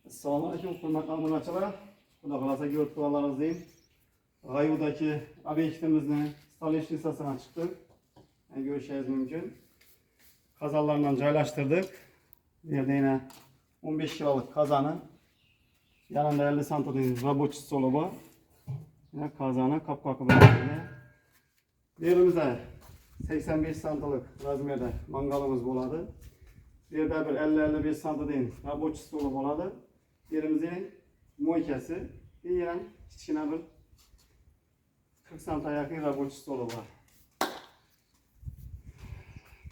Assalomu alaykum, hurmatli obunachilar. Xudo xolasa ko'rib turganlaringizdek, G'ayudagi obyektimizni stolishnisasidan chiqdik. Ko'rishingiz mumkin. Qazonlardan joylashtirdik. Bu yerda yana 15 kilolik qozoni, yanında 50 santimlik рабочий stoli bor. Yana qozoni qopqoqi bilan. Bu yerimizda 85 santimlik razmerda mangalimiz bo'ladi. Bu yerda bir 50-55 santimlik рабочий stoli bo'ladi. Yerimizin moykası, bir yana kichkina bir 40 santiga yaqin рабочий stoli bor.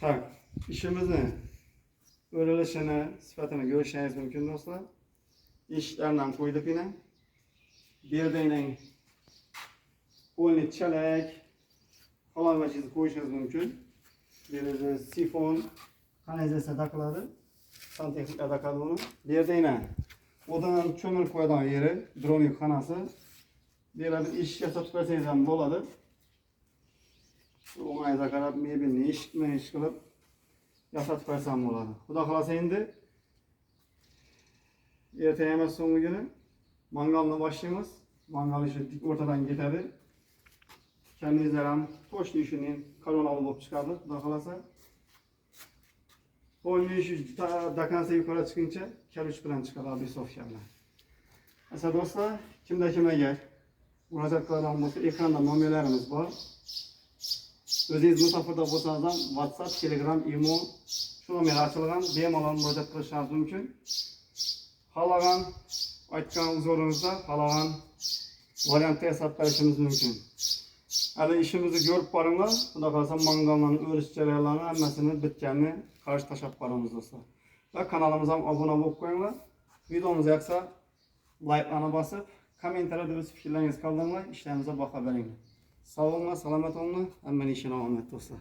Tak, ishimizni o'rilishini, sifatini ko'rishingiz mumkin do'stlar. Eshiklardan qo'ydik yana. Bu yerda yana qo'lni chalak, halol chizib qo'yishingiz mumkin. Bu yerda sifon, kanalizatsiya taqiladi. Santexnika taqadi uni. Bu yerda yana odan cho'milib qo'yadigan yeri, dronik xonasi. Bu yerda bir eshik yasatib qo'ysangiz ham bo'ladi. O'ng'ayga qarab mebelni eshikma ish qilib yasatib qo'ysam bo'ladi. Xudo xolasa endi ertaga emas so'nggi kuni mangalni boshlaymiz. Mangal ishi dik o'rtadan ketadi. Kendinizlar ham to'shni ishining kolonali bo'lib chiqadi, xudo xolasa. Qo'lni ishi dakansa yuqori chiqincha kaluch bilan chiqadi abisofkanlar. Asa do'stlar, kimda kim agar murojaat qiladigan bo'lsa, ekranda nomerlarimiz bor. O'zingiz musofirda bo'lsangiz ham WhatsApp, Telegram, Imo shu nomer ochilgan, bemalol murojaat qilishingiz mumkin. Xohlagan aytgan huzuringizda xohlagan variantda yasab berishimiz mumkin. Hali ishimizni ko'rib boringlar. Xudo xolasa mangalning o'rish jarayonlarini hammasini bitganini qarshi tashlab qo'yamiz do'stlar. Va kanalimizga ham obuna bo'lib qo'yinglar. Videomiz yoqsa like'larni bosib, kommentariyada o'z fikrlaringizni qoldiringlar, ishlarimizga baho beringlar. Sağ olun, selamet olun. Hemen işine omlet dostlar.